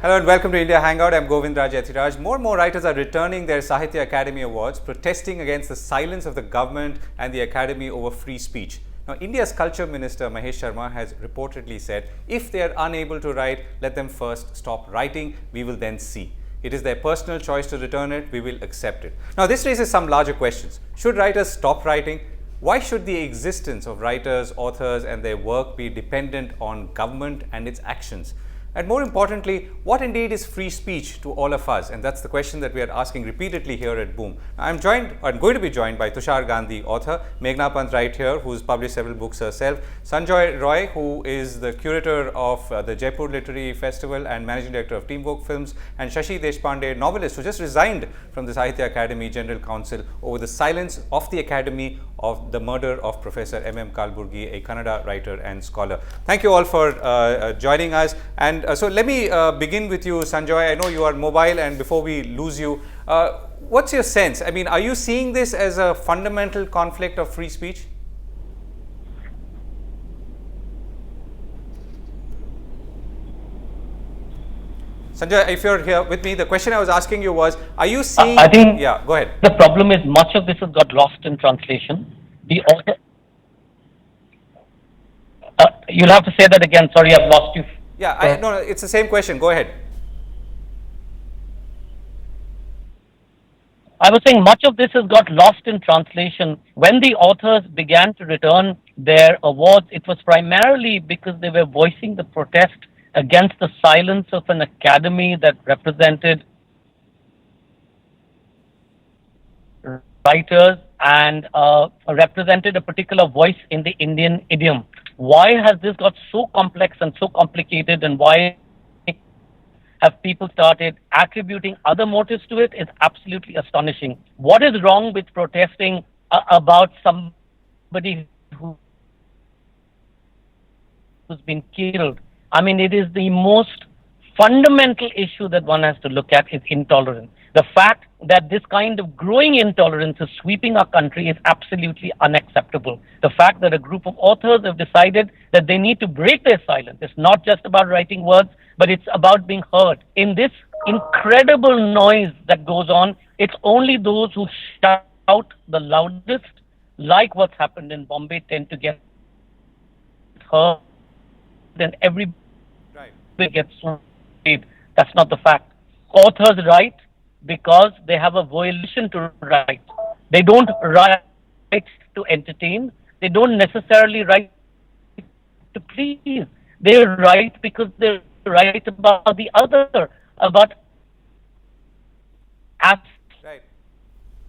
Hello and welcome to India Hangout. I'm Govindra Jathiraj. More and more writers are returning their Sahitya Academy awards, protesting against the silence of the government and the Academy over free speech. Now, India's Culture Minister Mahesh Sharma has reportedly said, if they are unable to write, let them first stop writing, we will then see. It is their personal choice to return it, we will accept it. Now, this raises some larger questions. Should writers stop writing? Why should the existence of writers, authors and their work be dependent on government and its actions? And more importantly, what indeed is free speech to all of us? And that's the question that we are asking repeatedly here at Boom. I'm going to be joined by Tusshar Gandhi, author, Meghna Pant right here, who's published several books herself, Sanjoy Roy, who is the curator of the Jaipur Literary Festival and managing director of Teamwork Films, and Shashi Deshpande, novelist who just resigned from the Sahitya Academy General Council over the silence of the Academy of the murder of Professor M.M. Kalburgi, a Kannada writer and scholar. Thank you all for joining us. And so let me begin with you, Sanjoy. I know you are mobile, and before we lose you, what's your sense? I mean, are you seeing this as a fundamental conflict of free speech? Sanjoy, if you're here with me, the question I was asking you was, are you seeing... I think yeah, go ahead. The problem is much of this has got lost in translation. The author... you'll have to say that again. Sorry, I've lost you. Yeah, no, it's the same question. Go ahead. I was saying much of this has got lost in translation. When the authors began to return their awards, it was primarily because they were voicing the protest against the silence of an academy that represented writers and represented a particular voice in the Indian idiom. Why has this got so complex and so complicated, and why have people started attributing other motives to it is absolutely astonishing. What is wrong with protesting about somebody who's been killed? I mean, it is the most fundamental issue that one has to look at is intolerance. The fact that this kind of growing intolerance is sweeping our country is absolutely unacceptable. The fact that a group of authors have decided that they need to break their silence. It's not just about writing words, but it's about being heard. In this incredible noise that goes on, it's only those who shout the loudest, like what's happened in Bombay, tend to get heard. Then everybody gets paid. That's not the fact. Authors write because they have a volition to write. They don't write to entertain. They don't necessarily write to please. They write because they write about the other, about apps. Right.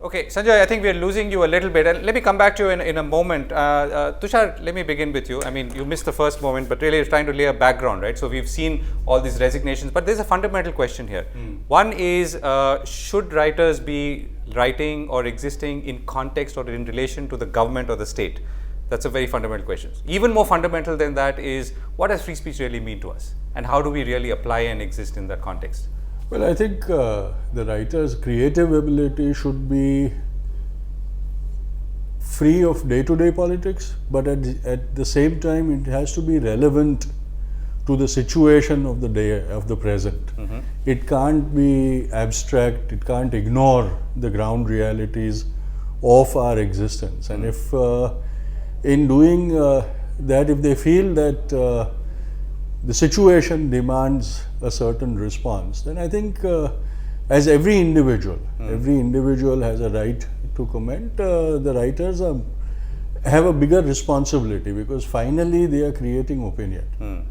Okay, Sanjoy, I think we are losing you a little bit, and let me come back to you in a moment. Tushar, let me begin with you. I mean, you missed the first moment, but really trying to lay a background, right? So we've seen all these resignations, but there's a fundamental question here. One is, should writers be writing or existing in context or in relation to the government or the state? That's a very fundamental question. Even more fundamental than that is, what does free speech really mean to us? And how do we really apply and exist in that context? Well, I think the writer's creative ability should be free of day-to-day politics, but at the same time, it has to be relevant to the situation of the day, of the present. It can't be abstract, it can't ignore the ground realities of our existence. And if in doing that, if they feel that the situation demands a certain response, then I think as every individual has a right to comment, the writers have a bigger responsibility, because finally they are creating opinion.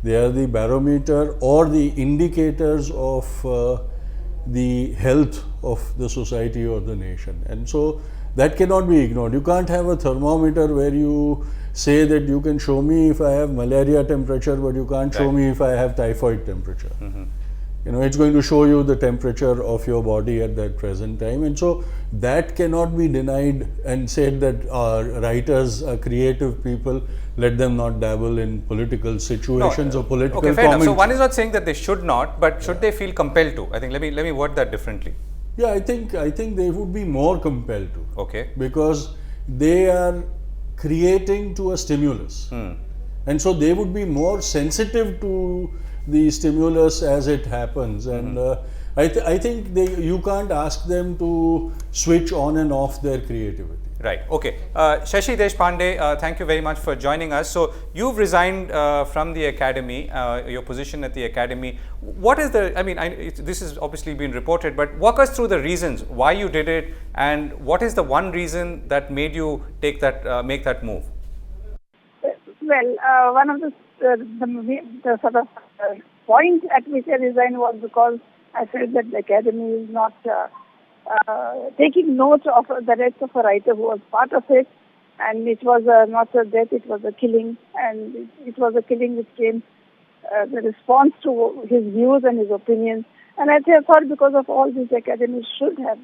They are the barometer or the indicators of the health of the society or the nation, and so that cannot be ignored. You can't have a thermometer where you say that you can show me if I have malaria temperature, but you can't show me if I have typhoid temperature. You know, it's going to show you the temperature of your body at that present time, and so that cannot be denied and said that writers are creative people, let them not dabble in political situations or political okay, fair enough. comments. So one is not saying that they should not, but should they feel compelled to? I think let me word that differently. Yeah, I think they would be more compelled to. Okay. Because they are creating to a stimulus. and so they would be more sensitive to the stimulus as it happens. And I think you can't ask them to switch on and off their creativity. Right. Okay. Shashi Deshpande, thank you very much for joining us. So you've resigned from the academy, your position at the academy. What is the? I mean, this has obviously been reported, but walk us through the reasons why you did it, and what is the one reason that made you take that, make that move? Well, one of the sort of point at which I resigned was because I felt that the academy is not taking note of the death of a writer who was part of it, and it was not a death, it was a killing, and it was a killing which came the response to his views and his opinions. And I thought because of all this, the academy should have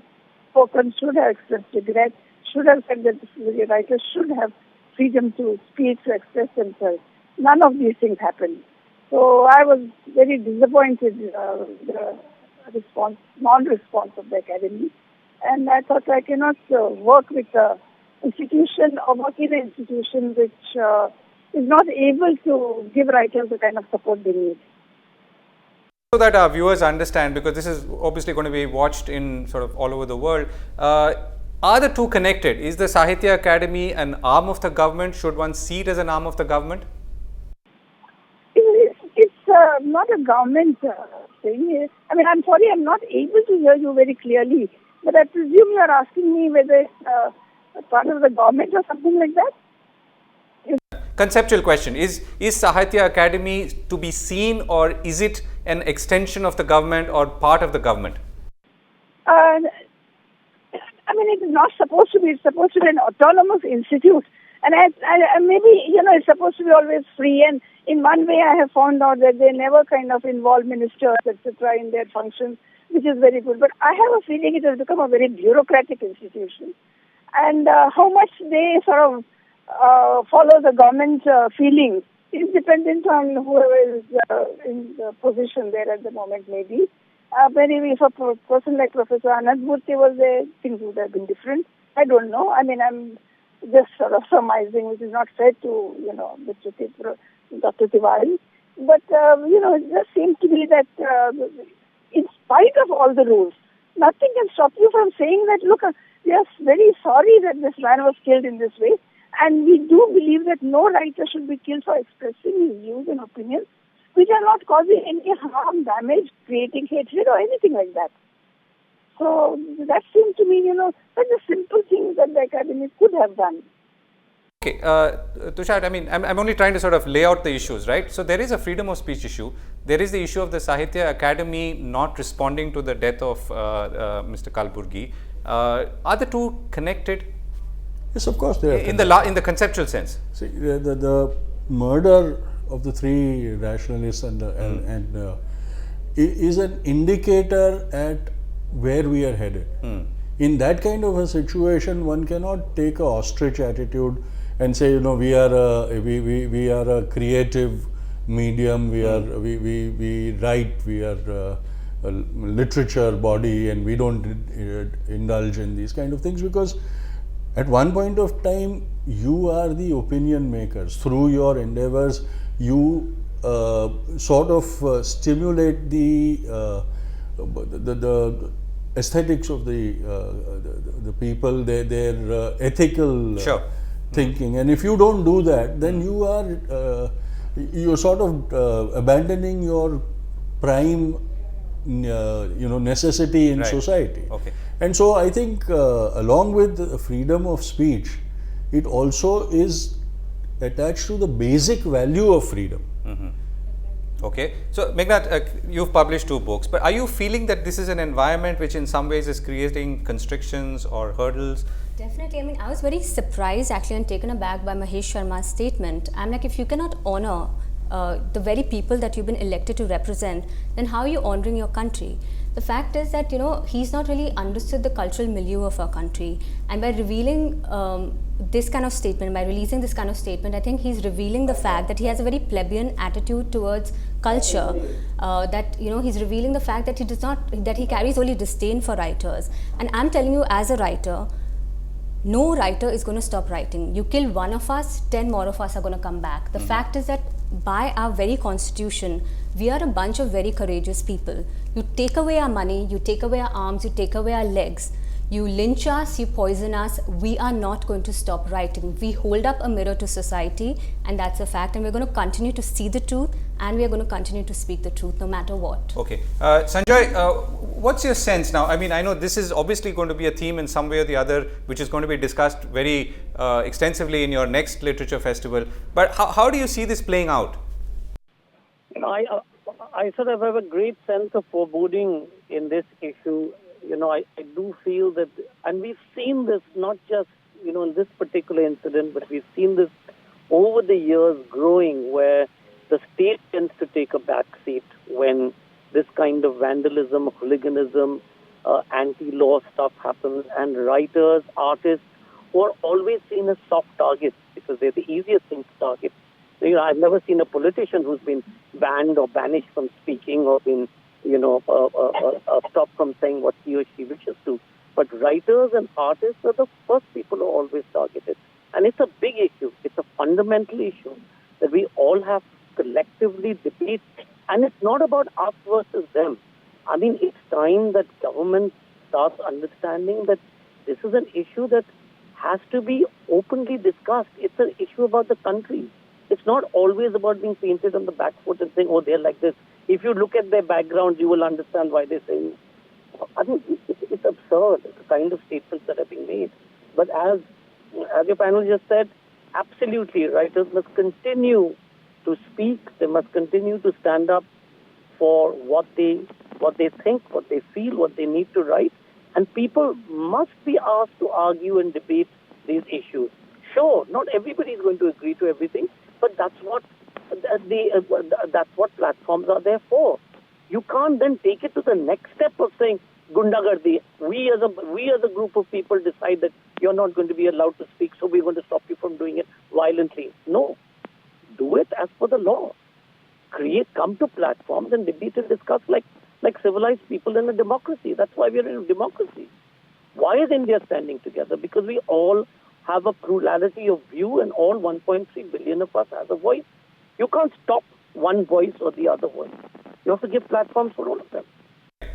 spoken, should have expressed regret, should have said that the writers should have freedom to speak, to express themselves. None of these things happened. So I was very disappointed the non-response of the academy, and I thought I cannot work with an institution or work in an institution which is not able to give writers the kind of support they need. So that our viewers understand, because this is obviously going to be watched in sort of all over the world, are the two connected? Is the Sahitya Academy an arm of the government? Should one see it as an arm of the government? It's not a government thing. I mean, I'm sorry, I'm not able to hear you very clearly, but I presume you are asking me whether it's part of the government or something like that? Conceptual question. Is Sahitya Academy to be seen, or is it an extension of the government or part of the government? I mean, it is not supposed to be. It's supposed to be an autonomous institute. And I maybe, it's supposed to be always free. And in one way, I have found out that they never kind of involve ministers, etc., in their functions, which is very good. But I have a feeling it has become a very bureaucratic institution. And how much they sort of follow the government feelings is dependent on whoever is in the position there at the moment, maybe. Maybe if a person like Professor Anand Murthy was there, things would have been different. I don't know. I mean, I'm just sort of surmising, which is not fair to, Dr. Tiwari. But, it just seems to be that in spite of all the rules, nothing can stop you from saying that, look, we are very sorry that this man was killed in this way. And we do believe that no writer should be killed for expressing his views and opinions, which are not causing any harm, damage, creating hatred or anything like that. So that seems to me, such a simple thing that the academy could have done. Okay, Tusshar, I mean, I'm only trying to sort of lay out the issues, right? So there is a freedom of speech issue. There is the issue of the Sahitya Academy not responding to the death of Mr. Kalburgi. Are the two connected? Yes, of course they are. In the conceptual sense. See, the murder of the three rationalists is an indicator at where we are headed. In that kind of a situation, one cannot take a ostrich attitude and say, we are a creative medium. We write. We are a literature body, and we don't indulge in these kind of things, because at one point of time, you are the opinion makers. Through your endeavors, you sort of stimulate the aesthetics of the people, their ethical thinking. And if you don't do that, then you're sort of abandoning your prime necessity in society. Okay. And so I think along with freedom of speech, it also is attached to the basic value of freedom. Okay. So Meghna, you've published 2 books, but are you feeling that this is an environment which in some ways is creating constrictions or hurdles? Definitely. I mean, I was very surprised actually and taken aback by Mahesh Sharma's statement. I'm like, if you cannot honor the very people that you've been elected to represent, then how are you honoring your country? The fact is that, he's not really understood the cultural milieu of our country. And by revealing this kind of statement, by releasing this kind of statement, I think he's revealing the fact that he has a very plebeian attitude towards culture. That, he's revealing the fact that he carries only disdain for writers. And I'm telling you, as a writer, no writer is going to stop writing. You kill one of us, 10 more of us are going to come back. The fact is that by our very constitution, we are a bunch of very courageous people. You take away our money, you take away our arms, you take away our legs, you lynch us, you poison us, we are not going to stop writing. We hold up a mirror to society, and that's a fact, and we're going to continue to see the truth, and we are going to continue to speak the truth no matter what. Okay. Sanjoy, what's your sense now? I mean, I know this is obviously going to be a theme in some way or the other, which is going to be discussed very extensively in your next literature festival. But how do you see this playing out? You know, I sort of have a great sense of foreboding in this issue. You know, I do feel that, and we've seen this not just, you know, in this particular incident, but we've seen this over the years growing, where the state tends to take a back seat when this kind of vandalism, hooliganism, anti-law stuff happens, and writers, artists, who are always seen as soft targets because they're the easiest thing to target. You know, I've never seen a politician who's been banned or banished from speaking or been, you know, stopped from saying what he or she wishes to. But writers and artists are the first people who are always targeted. And it's a big issue. It's a fundamental issue that we all have to collectively debate. And it's not about us versus them. I mean, it's time that government starts understanding that this is an issue that has to be openly discussed. It's an issue about the country. It's not always about being painted on the back foot and saying, oh, they're like this. If you look at their background, you will understand why they're saying. I think it's absurd, the kind of statements that are being made. But as your panel just said, absolutely, writers must continue to speak. They must continue to stand up for what they think, what they feel, what they need to write. And people must be asked to argue and debate these issues. Sure, not everybody is going to agree to everything, but that's what platforms are there for. You can't then take it to the next step of saying, Gundagardi, we as a group of people decide that you're not going to be allowed to speak, so we're going to stop you from doing it violently. No. Do it as per the law. Come to platforms and debate and discuss like civilized people in a democracy. That's why we're in a democracy. Why is India standing together? Because we all have a plurality of view and all 1.3 billion of us has a voice. You can't stop one voice or the other voice. You have to give platforms for all of them.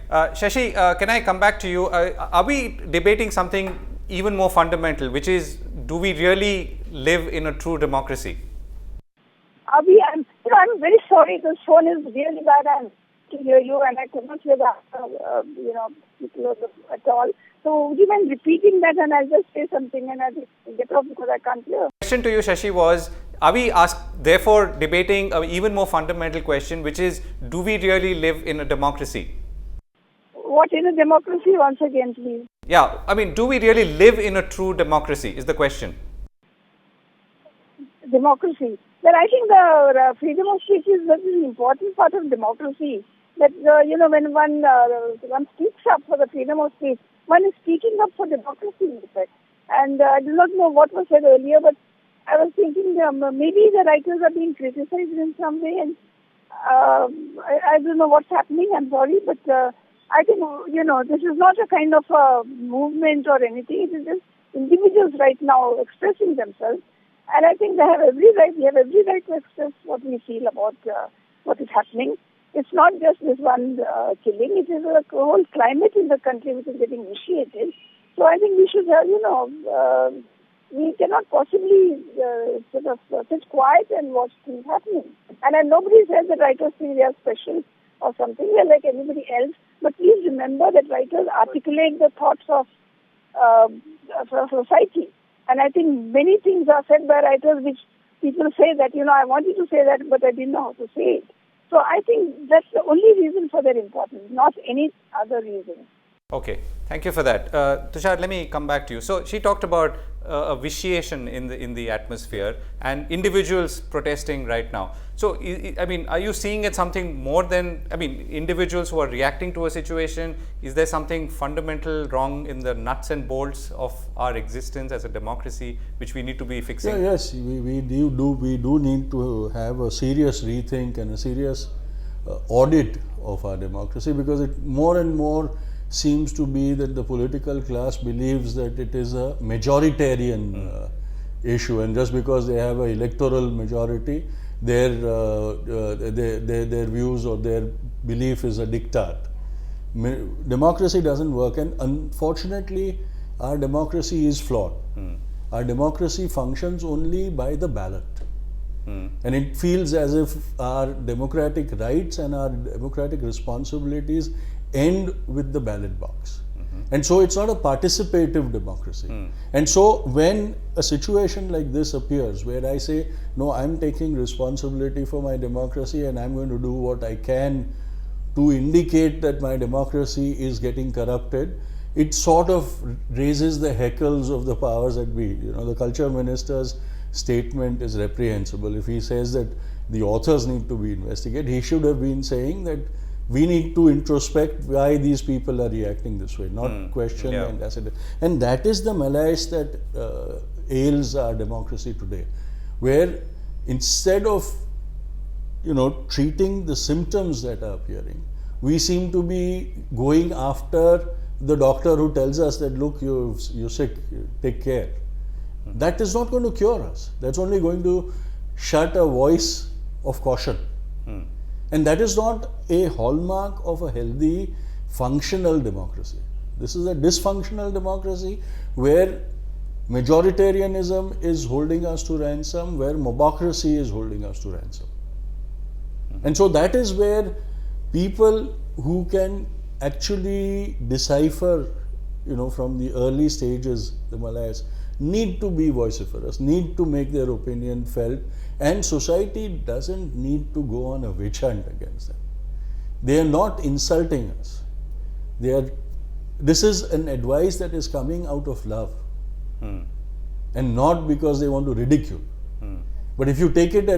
Shashi, can I come back to you? Are we debating something even more fundamental, which is, do we really live in a true democracy? I'm very sorry. This phone is really bad. I to hear you, and I could not hear the people at all. So would you mind repeating that, and I'll just say something and I'll get off because I can't hear. The question to you, Shashi, was, are we therefore debating an even more fundamental question, which is, do we really live in a democracy? What in a democracy, once again, please? Yeah, I mean, do we really live in a true democracy is the question. Democracy. Well, I think the freedom of speech is an important part of democracy. That, when one speaks up for the freedom of speech, one is speaking up for democracy, in effect. And I do not know what was said earlier, but I was thinking maybe the writers are being criticized in some way, and I don't know what's happening. I'm sorry, but I think, this is not a kind of a movement or anything. It is just individuals right now expressing themselves. And I think we have every right to express what we feel about what is happening. It's not just this one killing. It is a whole climate in the country which is getting initiated. So I think we should, we cannot possibly sit quiet and watch things happening. And nobody says that writers think they are special or something. They are like anybody else. But please remember that writers articulate the thoughts of society. And I think many things are said by writers which people say that, I wanted to say that, but I didn't know how to say it. So I think that's the only reason for their importance, not any other reason. Okay, thank you for that. Tusshar, let me come back to you. So she talked about a vitiation in the atmosphere and individuals protesting right now. So, I mean, are you seeing it something more than, individuals who are reacting to a situation? Is there something fundamental wrong in the nuts and bolts of our existence as a democracy, which we need to be fixing? Yeah, yes, we do need to have a serious rethink and a serious audit of our democracy, because it more and more seems to be that the political class believes that it is a majoritarian issue, and just because they have an electoral majority, their views or their belief is a diktat. Democracy doesn't work, and unfortunately our democracy is flawed. Our democracy functions only by the ballot. And it feels as if our democratic rights and our democratic responsibilities end with the ballot box. And so it's not a participative democracy. And so when a situation like this appears, where I say, no, I'm taking responsibility for my democracy and I'm going to do what I can to indicate that my democracy is getting corrupted, it sort of raises the heckles of the powers that be. You know, the Culture Minister's statement is reprehensible. If he says that the authors need to be investigated, he should have been saying that we need to introspect why these people are reacting this way, not question and acid. And that is the malaise that ails our democracy today, where instead of treating the symptoms that are appearing, we seem to be going after the doctor who tells us that, look, you're sick, take care. That is not going to cure us. That's only going to shut a voice of caution. And that is not a hallmark of a healthy, functional democracy. This is a dysfunctional democracy where majoritarianism is holding us to ransom, where mobocracy is holding us to ransom. And so that is where people who can actually decipher, from the early stages, the malaise, need to be vociferous, need to make their opinion felt, and society doesn't need to go on a witch hunt against them. They are not insulting us. This is an advice that is coming out of love, and not because they want to ridicule. But if you take it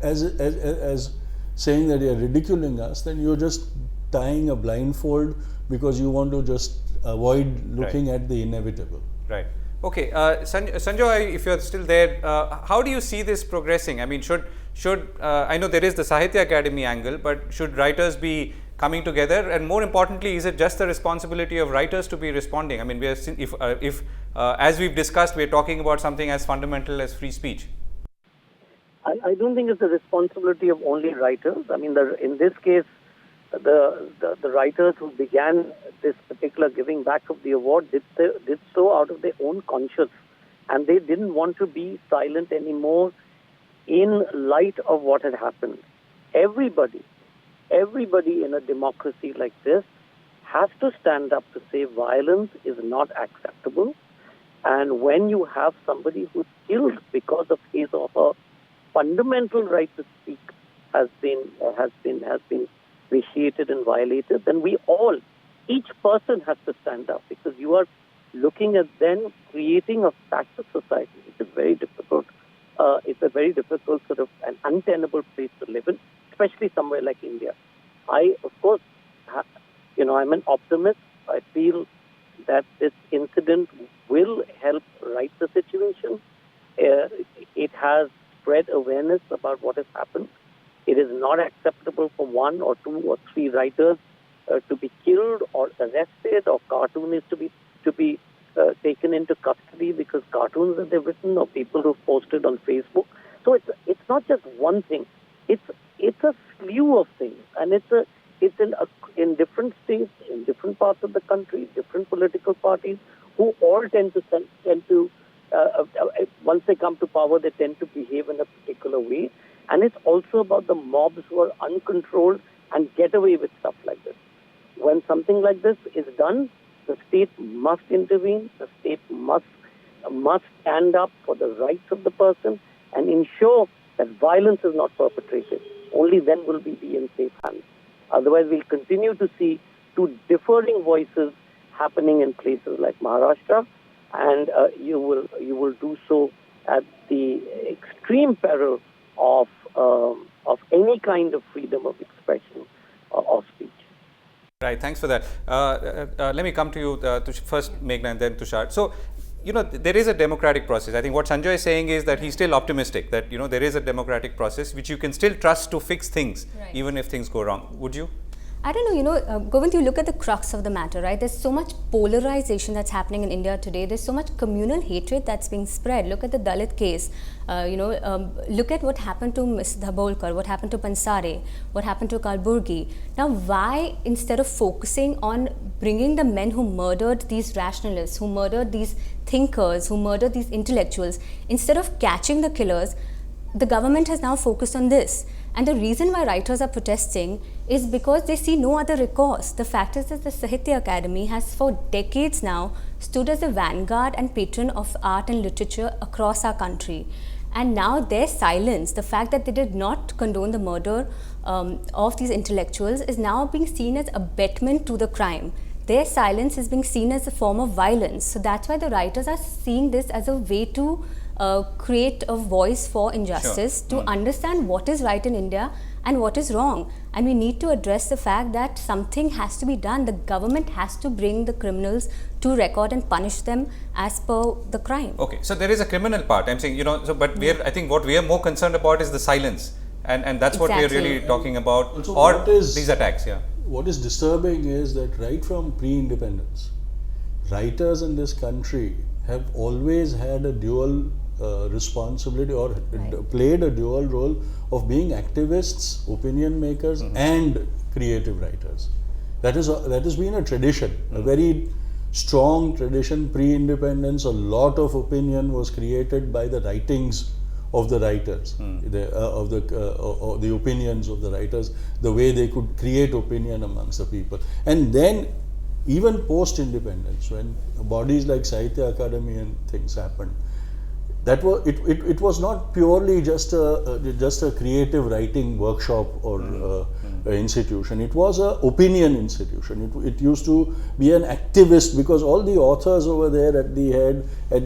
as saying that you are ridiculing us, then you're just tying a blindfold because you want to just avoid looking at the inevitable. Right. Okay, Sanjoy, if you're still there, how do you see this progressing? I mean, should I know there is the Sahitya Academy angle, but should writers be coming together? And more importantly, is it just the responsibility of writers to be responding? I mean, we are, if as we've discussed, we're talking about something as fundamental as free speech. I don't think it's the responsibility of only writers. I mean, in this case, the writers who began this particular giving back of the award did so out of their own conscience, and they didn't want to be silent anymore in light of what had happened. Everybody in a democracy like this has to stand up to say violence is not acceptable, and when you have somebody who's killed because of his or her fundamental right to speak has been vitiated and violated, then each person has to stand up, because you are looking at then creating a fascist society, which is very difficult. It's a very difficult sort of an untenable place to live in, especially somewhere like India. I, of course, I'm an optimist. I feel that this incident will help right the situation. It has spread awareness about what has happened. It is not acceptable for 1 or 2 or 3 writers to be killed or arrested, or cartoonists to be taken into custody because cartoons that they've written or people who've posted on Facebook. So it's not just one thing. It's a slew of things, and it's in different states, in different parts of the country, different political parties who all tend to once they come to power, they tend to behave in a particular way. And it's also about the mobs who are uncontrolled and get away with stuff like this. When something like this is done, the state must intervene. The state must stand up for the rights of the person and ensure that violence is not perpetrated. Only then will we be in safe hands. Otherwise, we'll continue to see 2 differing voices happening in places like Maharashtra, and you will do so at the extreme peril of any kind of freedom of expression or speech. Right, thanks for that. Let me come to you first, Meghna, and then Tusshar. So, there is a democratic process. I think what Sanjoy is saying is that he's still optimistic that, there is a democratic process which you can still trust to fix things, even if things go wrong. Would you? I don't know, Govind, you look at the crux of the matter, right? There's so much polarization that's happening in India today. There's so much communal hatred that's being spread. Look at the Dalit case. Look at what happened to Ms. Dhabholkar, what happened to Pansare, what happened to Kalburgi. Now, why, instead of focusing on bringing the men who murdered these rationalists, who murdered these thinkers, who murdered these intellectuals, instead of catching the killers, the government has now focused on this. And the reason why writers are protesting is because they see no other recourse. The fact is that the Sahitya Academy has for decades now stood as a vanguard and patron of art and literature across our country. And now their silence, the fact that they did not condone the murder of these intellectuals, is now being seen as abetment to the crime. Their silence is being seen as a form of violence. So that's why the writers are seeing this as a way to create a voice for injustice, to understand what is right in India and what is wrong. And we need to address the fact that something has to be done. The government has to bring the criminals to record and punish them as per the crime. Okay, so there is a criminal part. I'm saying, but I think what we are more concerned about is the silence. And that's what we are really talking about. Also, or these attacks, What is disturbing is that right from pre-independence, writers in this country have always had a dual responsibility, or played a dual role of being activists, opinion makers, and creative writers. That has been a tradition, a very strong tradition. Pre-independence, a lot of opinion was created by the writings of the writers, the opinions of the writers, the way they could create opinion amongst the people. And then, even post-independence, when bodies like Sahitya Academy and things happened, that was it was not purely just a creative writing workshop or institution. It was an opinion institution. It used to be an activist, because all the authors over there at the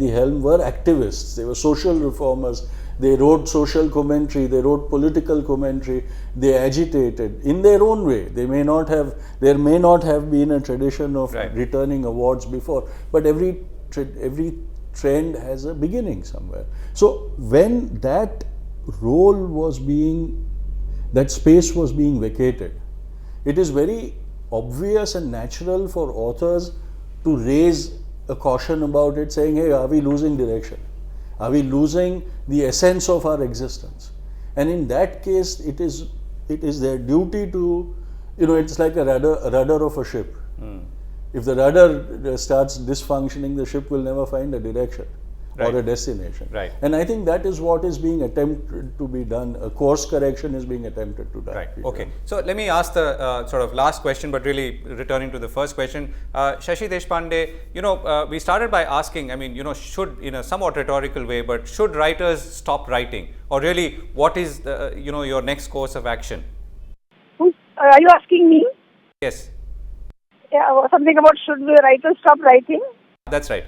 helm were activists. They were social reformers. They wrote social commentary, they wrote political commentary, they agitated in their own way. There may not have been a tradition of returning awards before, but every trend has a beginning somewhere. So when that space was being vacated, it is very obvious and natural for authors to raise a caution about it, saying, hey, are we losing direction? Are we losing the essence of our existence? And in that case, it is their duty to, it's like a rudder of a ship. If the rudder starts dysfunctioning, the ship will never find a direction or a destination. And I think that is what is being attempted to be done. A course correction is being attempted to done. Okay. So let me ask the sort of last question, but really returning to the first question. Shashi Deshpande, we started by asking, should, in a somewhat rhetorical way, but should writers stop writing? Or really, what is the, your next course of action? Are you asking me? Yes. Yeah, something about should the writers stop writing? That's right.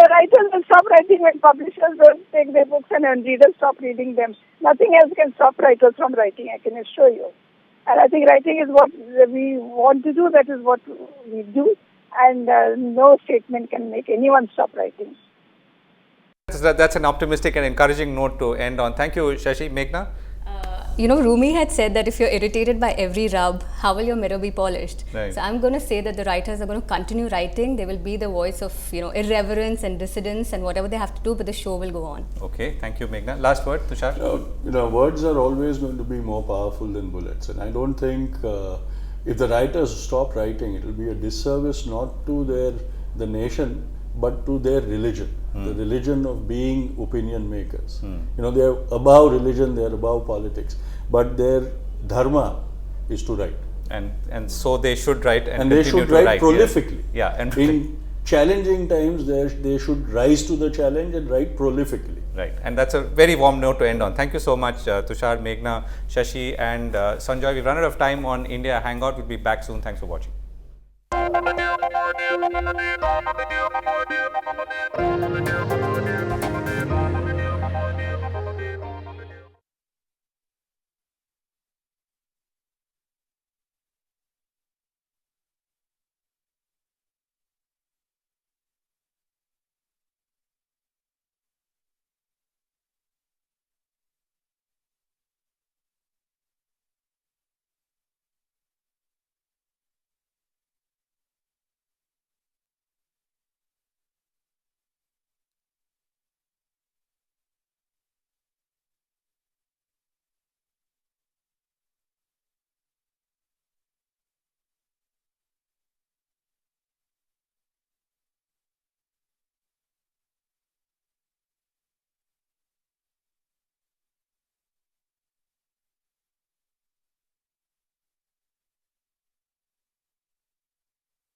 Writers will stop writing when publishers don't take their books and readers stop reading them. Nothing else can stop writers from writing, I can assure you. And I think writing is what we want to do, that is what we do, and no statement can make anyone stop writing. That's an optimistic and encouraging note to end on. Thank you, Shashi. Meghna? Rumi had said that if you're irritated by every rub, how will your mirror be polished? So I'm going to say that the writers are going to continue writing. They will be the voice of, irreverence and dissidence and whatever they have to do, but the show will go on. Okay, thank you, Meghna. Last word, Tushar? Words are always going to be more powerful than bullets, and I don't think if the writers stop writing, it will be a disservice not to the nation, but to their religion, the religion of being opinion makers. They are above religion, they are above politics, but their dharma is to write. And so they should write and they should write prolifically. And in challenging times, they should rise to the challenge and write prolifically. And that's a very warm note to end on. Thank you so much, Tushar, Meghna, Shashi, and Sanjoy. We've run out of time on India Hangout. We'll be back soon. Thanks for watching.